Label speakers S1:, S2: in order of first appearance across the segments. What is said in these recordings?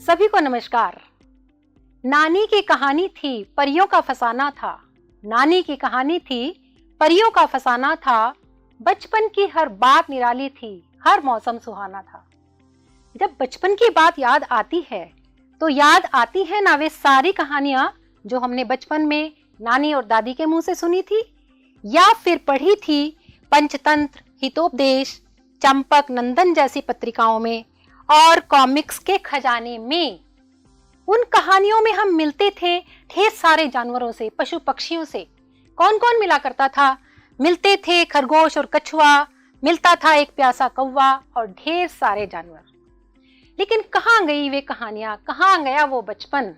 S1: सभी को नमस्कार। नानी की कहानी थी परियों का फसाना था। नानी की कहानी थी परियों का फसाना था। बचपन की हर बात निराली थी, हर मौसम सुहाना था। जब बचपन की बात याद आती है तो याद आती है ना वे सारी कहानियां जो हमने बचपन में नानी और दादी के मुंह से सुनी थी या फिर पढ़ी थी पंचतंत्र, हितोपदेश, चंपक नंदन जैसी पत्रिकाओं में और कॉमिक्स के खजाने में। उन कहानियों में हम मिलते थे ढेर सारे जानवरों से, पशु पक्षियों से। कौन कौन मिला करता था? मिलते थे खरगोश और कछुआ, मिलता था एक प्यासा कौवा और ढेर सारे जानवर। लेकिन कहाँ गई वे कहानियां, कहाँ गया वो बचपन?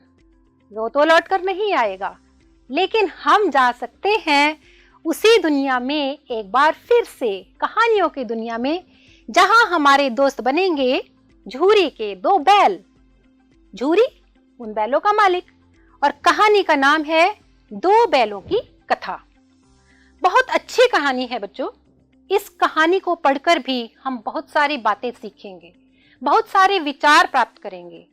S1: वो तो लौट कर नहीं आएगा, लेकिन हम जा सकते हैं उसी दुनिया में एक बार फिर से, कहानियों की दुनिया में, जहां हमारे दोस्त बनेंगे झूरी के दो बैल। झूरी उन बैलों का मालिक और कहानी का नाम है दो बैलों की कथा। बहुत अच्छी कहानी है बच्चों। इस कहानी को पढ़कर भी हम बहुत सारी बातें सीखेंगे, बहुत सारे विचार प्राप्त करेंगे।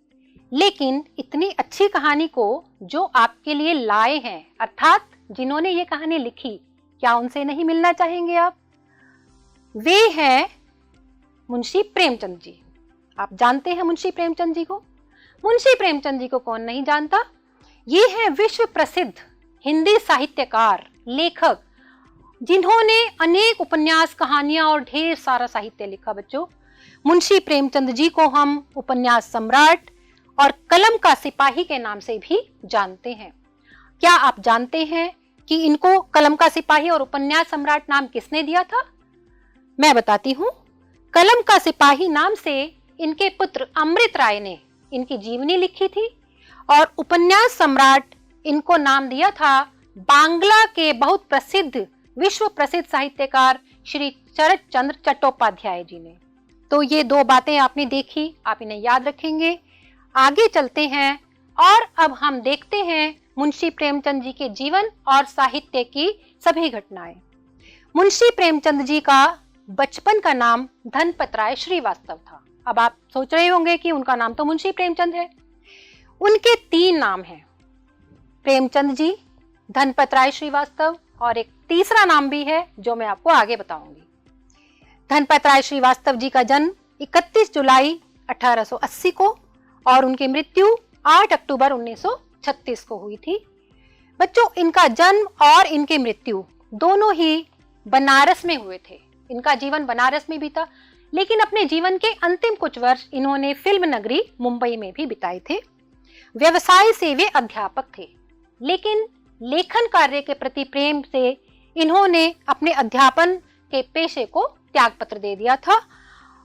S1: लेकिन इतनी अच्छी कहानी को जो आपके लिए लाए हैं, अर्थात जिन्होंने ये कहानी लिखी, क्या उनसे नहीं मिलना चाहेंगे आप? वे हैं मुंशी प्रेमचंद जी। आप जानते हैं मुंशी प्रेमचंद जी को? मुंशी प्रेमचंद जी को कौन नहीं जानता? ये है विश्व प्रसिद्ध हिंदी साहित्यकार, लेखक, जिन्होंने अनेक उपन्यास, कहानियां और ढेर सारा साहित्य लिखा। बच्चों, मुंशी प्रेमचंद जी को हम उपन्यास सम्राट और कलम का सिपाही के नाम से भी जानते हैं। क्या आप जानते हैं कि इनको कलम का सिपाही और उपन्यास सम्राट नाम किसने दिया था? मैं बताती हूँ। कलम का सिपाही नाम से इनके पुत्र अमृत राय ने इनकी जीवनी लिखी थी और उपन्यास सम्राट इनको नाम दिया था बांग्ला के बहुत प्रसिद्ध, विश्व प्रसिद्ध साहित्यकार श्री शरत चंद्र चट्टोपाध्याय जी ने। तो ये दो बातें आपने देखी, आप इन्हें याद रखेंगे। आगे चलते हैं और अब हम देखते हैं मुंशी प्रेमचंद जी के जीवन और साहित्य की सभी घटनाएं। मुंशी प्रेमचंद जी का बचपन का नाम धनपत राय श्रीवास्तव था। अब आप सोच रहे होंगे कि उनका नाम तो मुंशी प्रेमचंद है। उनके तीन नाम हैं, प्रेमचंद जी, धनपत राय श्रीवास्तव और एक तीसरा नाम भी है जो मैं आपको आगे बताऊंगी। धनपत राय श्रीवास्तव जी का जन्म 31 जुलाई 1880 को और उनकी मृत्यु 8 अक्टूबर 1936 को हुई थी। बच्चों, इनका जन्म और इनकी मृत्यु दोनों ही बनारस में हुए थे। इनका जीवन बनारस में बीता, लेकिन अपने जीवन के अंतिम कुछ वर्ष इन्होंने फिल्म नगरी मुंबई में भी बिताए थे। व्यवसाय से वे अध्यापक थे, लेकिन लेखन कार्य के प्रति प्रेम से इन्होंने अपने अध्यापन के पेशे को त्यागपत्र दे दिया था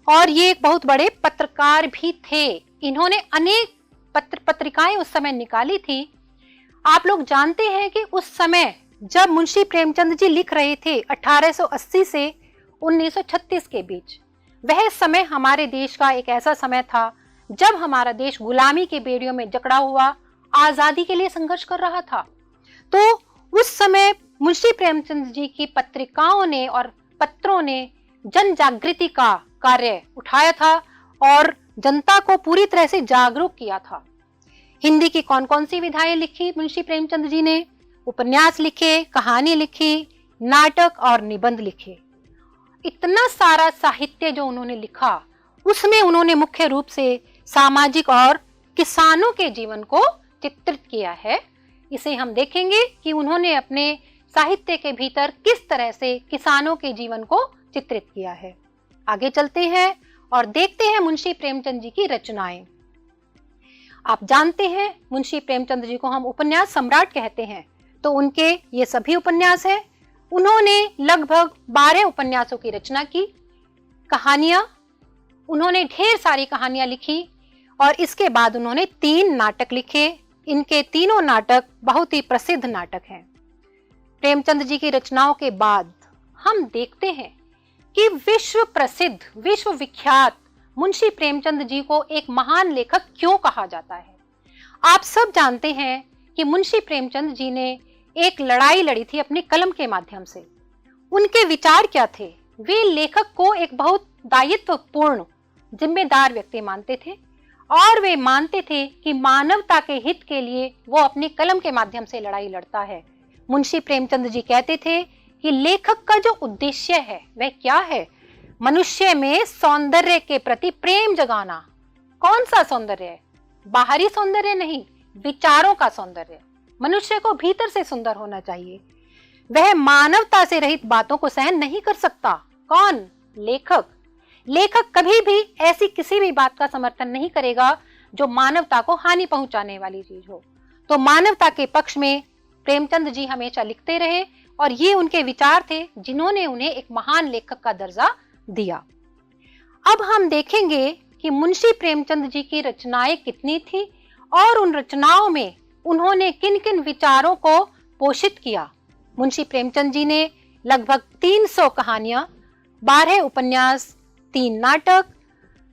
S1: और ये एक बहुत बड़े पत्रकार भी थे। इन्होंने अनेक पत्रिकाएं उस समय निकाली थी। आप लोग जानते हैं कि उस समय जब मुंशी प्रेमचंद जी लिख रहे थे 1880 से 1936 के बीच, वह समय हमारे देश का एक ऐसा समय था जब हमारा देश गुलामी के बेड़ियों में जकड़ा हुआ आजादी के लिए संघर्ष कर रहा था। तो उस समय मुंशी प्रेमचंद जी की पत्रिकाओं ने और पत्रों ने जन जागृति का कार्य उठाया था और जनता को पूरी तरह से जागरूक किया था। हिंदी की कौन कौन सी विधाएं लिखी मुंशी प्रेमचंद जी ने? उपन्यास लिखे, कहानी लिखी, नाटक और निबंध लिखे। इतना सारा साहित्य जो उन्होंने लिखा, उसमें उन्होंने मुख्य रूप से सामाजिक और किसानों के जीवन को चित्रित किया है। इसे हम देखेंगे कि उन्होंने अपने साहित्य के भीतर किस तरह से किसानों के जीवन को चित्रित किया है। आगे चलते हैं और देखते हैं मुंशी प्रेमचंद जी की रचनाएं। आप जानते हैं मुंशी प्रेमचंद जी को हम उपन्यास सम्राट कहते हैं, तो उनके ये सभी उपन्यास हैं। उन्होंने लगभग 12 उपन्यासों की रचना की। कहानियां, उन्होंने ढेर सारी कहानियां लिखी और इसके बाद उन्होंने 3 नाटक लिखे। इनके तीनों नाटक बहुत ही प्रसिद्ध नाटक हैं। प्रेमचंद जी की रचनाओं के बाद हम देखते हैं कि विश्व प्रसिद्ध, विश्व विख्यात मुंशी प्रेमचंद जी को एक महान लेखक क्यों कहा जाता है। आप सब जानते हैं कि मुंशी प्रेमचंद जी ने एक लड़ाई लड़ी थी अपनी कलम के माध्यम से। उनके विचार क्या थे? वे लेखक को एक बहुत दायित्वपूर्ण, जिम्मेदार व्यक्ति मानते थे और वे मानते थे कि मानवता के हित के लिए वो अपनी कलम के माध्यम से लड़ाई लड़ता है। मुंशी प्रेमचंद जी कहते थे कि लेखक का जो उद्देश्य है वह क्या है? मनुष्य में सौंदर्य के प्रति प्रेम जगाना। कौन सा सौंदर्य है? बाहरी सौंदर्य नहीं, विचारों का सौंदर्य। मनुष्य को भीतर से सुंदर होना चाहिए। वह मानवता से रहित बातों को सहन नहीं कर सकता। कौन? लेखक। लेखक कभी भी ऐसी किसी भी बात का समर्थन नहीं करेगा जो मानवता को हानि पहुंचाने वाली चीज हो। तो मानवता के पक्ष में प्रेमचंद जी हमेशा लिखते रहे और ये उनके विचार थे जिन्होंने उन्हें एक महान लेखक का दर्जा दिया। अब हम देखेंगे कि मुंशी प्रेमचंद जी की रचनाएं कितनी थी और उन रचनाओं में उन्होंने किन किन विचारों को पोषित किया। मुंशी प्रेमचंद जी ने लगभग 300 कहानियां, 12 उपन्यास, 3 नाटक,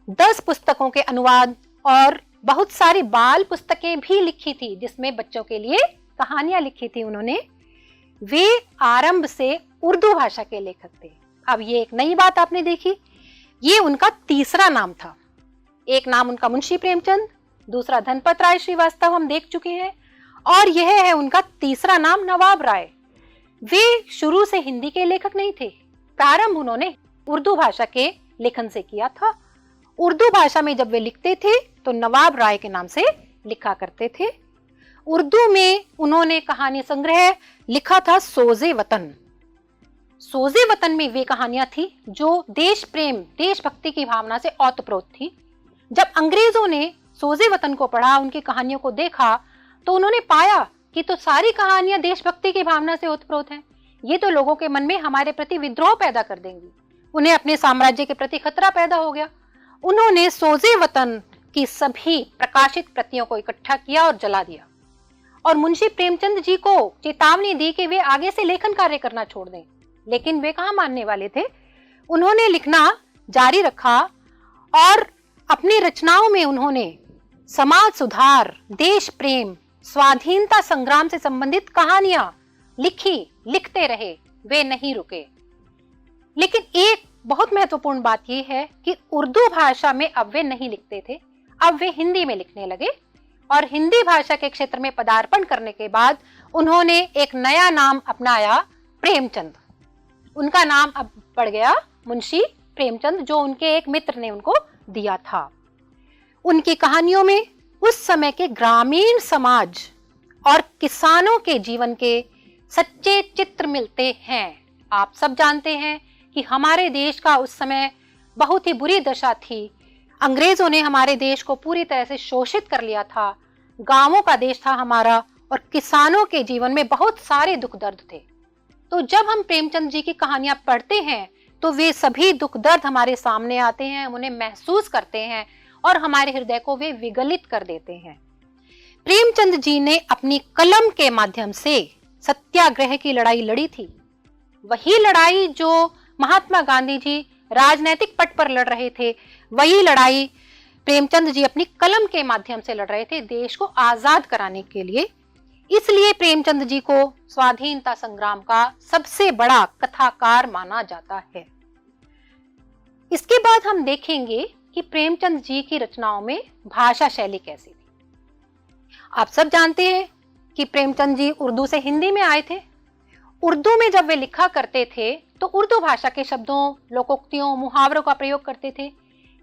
S1: 10 पुस्तकों के अनुवाद और बहुत सारी बाल पुस्तकें भी लिखी थी जिसमें बच्चों के लिए कहानियां लिखी थी उन्होंने। वे आरंभ से उर्दू भाषा के लेखक थे। अब ये एक नई बात आपने देखी, ये उनका तीसरा नाम था। एक नाम उनका मुंशी प्रेमचंद, दूसरा धनपत राय श्रीवास्तव हम देख चुके हैं, और यह है उनका तीसरा नाम नवाब राय। वे शुरू से हिंदी के लेखक नहीं थे। प्रारंभ उन्होंने उर्दू भाषा के लेखन से किया था। उर्दू भाषा में जब वे लिखते थे तो नवाब राय के नाम से लिखा करते थे। उर्दू में उन्होंने कहानी संग्रह लिखा था सोजे वतन। सोजे वतन में वे कहानियां थी जो देश प्रेम, देशभक्ति की भावना से ओतप्रोत थी। जब अंग्रेजों ने सोजे वतन को पढ़ा, उनकी कहानियों को देखा, तो उन्होंने पाया कि तो सारी कहानियां देशभक्ति की भावना से ओतप्रोत हैं। ये तो लोगों के मन में हमारे प्रति विद्रोह पैदा कर देंगी। उन्हें अपने साम्राज्य के प्रति खतरा पैदा हो गया। उन्होंने सोजे वतन की सभी प्रकाशित प्रतियों को इकट्ठा किया और जला दिया और मुंशी प्रेमचंद जी को चेतावनी दी कि वे आगे से लेखन कार्य करना छोड़ दें। लेकिन वे कहाँ मानने वाले थे। उन्होंने लिखना जारी रखा और अपनी रचनाओं में उन्होंने समाज सुधार, देश प्रेम, स्वाधीनता संग्राम से संबंधित कहानियां लिखते रहे। वे नहीं रुके। लेकिन एक बहुत महत्वपूर्ण बात यह है कि उर्दू भाषा में अब वे नहीं लिखते थे, अब वे हिंदी में लिखने लगे और हिंदी भाषा के क्षेत्र में पदार्पण करने के बाद उन्होंने एक नया नाम अपनाया, प्रेमचंद। उनका नाम अब पड़ गया मुंशी प्रेमचंद, जो उनके एक मित्र ने उनको दिया था। उनकी कहानियों में उस समय के ग्रामीण समाज और किसानों के जीवन के सच्चे चित्र मिलते हैं। आप सब जानते हैं कि हमारे देश का उस समय बहुत ही बुरी दशा थी। अंग्रेजों ने हमारे देश को पूरी तरह से शोषित कर लिया था। गांवों का देश था हमारा और किसानों के जीवन में बहुत सारे दुख दर्द थे। तो जब हम प्रेमचंद जी की कहानियां पढ़ते हैं तो वे सभी दुख दर्द हमारे सामने आते हैं, हम उन्हें महसूस करते हैं और हमारे हृदय को वे विगलित कर देते हैं। प्रेमचंद जी ने अपनी कलम के माध्यम से सत्याग्रह की लड़ाई लड़ी थी। वही लड़ाई जो महात्मा गांधी जी राजनीतिक पट पर लड़ रहे थे, वही लड़ाई प्रेमचंद जी अपनी कलम के माध्यम से लड़ रहे थे देश को आजाद कराने के लिए। इसलिए प्रेमचंद जी को स्वाधीनता संग्राम का सबसे बड़ा कथाकार माना जाता है। इसके बाद हम देखेंगे कि प्रेमचंद जी की रचनाओं में भाषा शैली कैसी थी। आप सब जानते हैं कि प्रेमचंद जी उर्दू से हिंदी में आए थे। उर्दू में जब वे लिखा करते थे तो उर्दू भाषा के शब्दों, लोकोक्तियों, मुहावरों का प्रयोग करते थे।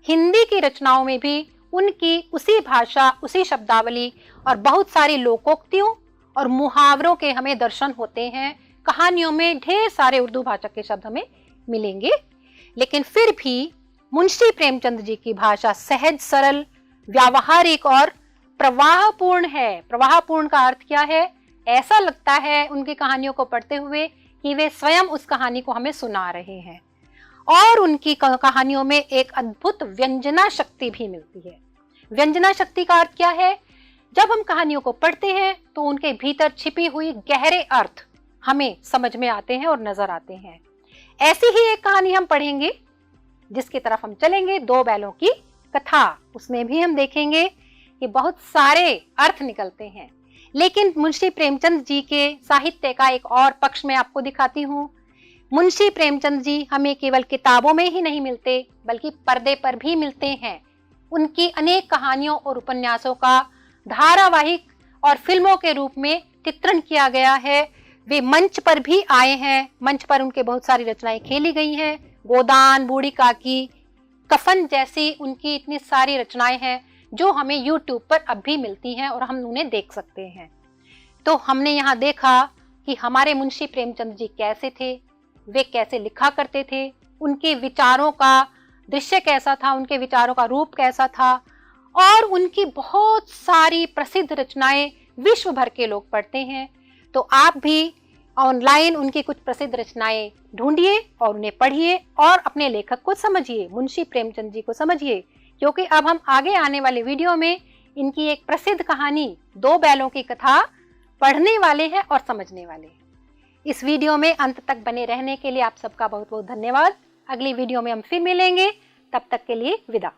S1: हिंदी की रचनाओं में भी उनकी उसी भाषा, उसी शब्दावली और बहुत सारी लोकोक्तियों और मुहावरों के हमें दर्शन होते हैं। कहानियों में ढेर सारे उर्दू भाषा के शब्द हमें मिलेंगे। लेकिन फिर भी मुंशी प्रेमचंद जी की भाषा सहज, सरल, व्यावहारिक और प्रवाहपूर्ण है। प्रवाहपूर्ण का अर्थ क्या है? ऐसा लगता है उनकी कहानियों को पढ़ते हुए कि वे स्वयं उस कहानी को हमें सुना रहे हैं। और उनकी कहानियों में एक अद्भुत व्यंजना शक्ति भी मिलती है। व्यंजना शक्ति का अर्थ क्या है? जब हम कहानियों को पढ़ते हैं तो उनके भीतर छिपी हुई गहरे अर्थ हमें समझ में आते हैं और नजर आते हैं। ऐसी ही एक कहानी हम पढ़ेंगे जिसकी तरफ हम चलेंगे, 2 बैलों की कथा। उसमें भी हम देखेंगे कि बहुत सारे अर्थ निकलते हैं। लेकिन मुंशी प्रेमचंद जी के साहित्य का एक और पक्ष मैं आपको दिखाती हूँ। मुंशी प्रेमचंद जी हमें केवल किताबों में ही नहीं मिलते, बल्कि पर्दे पर भी मिलते हैं। उनकी अनेक कहानियों और उपन्यासों का धारावाहिक और फिल्मों के रूप में चित्रण किया गया है। वे मंच पर भी आए हैं, मंच पर उनके बहुत सारी रचनाएं खेली गई हैं। गोदान, बूढ़ी काकी, कफन जैसी उनकी इतनी सारी रचनाएं हैं जो हमें यूट्यूब पर अब भी मिलती हैं और हम उन्हें देख सकते हैं। तो हमने यहाँ देखा कि हमारे मुंशी प्रेमचंद जी कैसे थे, वे कैसे लिखा करते थे, उनके विचारों का दृश्य कैसा था, उनके विचारों का रूप कैसा था, और उनकी बहुत सारी प्रसिद्ध रचनाएं विश्व भर के लोग पढ़ते हैं। तो आप भी ऑनलाइन उनकी कुछ प्रसिद्ध रचनाएं ढूंढिए और उन्हें पढ़िए और अपने लेखक को समझिए, मुंशी प्रेमचंद जी को समझिए, क्योंकि अब हम आगे आने वाले वीडियो में इनकी एक प्रसिद्ध कहानी दो बैलों की कथा पढ़ने वाले हैं और समझने वाले हैं। इस वीडियो में अंत तक बने रहने के लिए आप सबका बहुत बहुत धन्यवाद। अगली वीडियो में हम फिर मिलेंगे, तब तक के लिए विदा।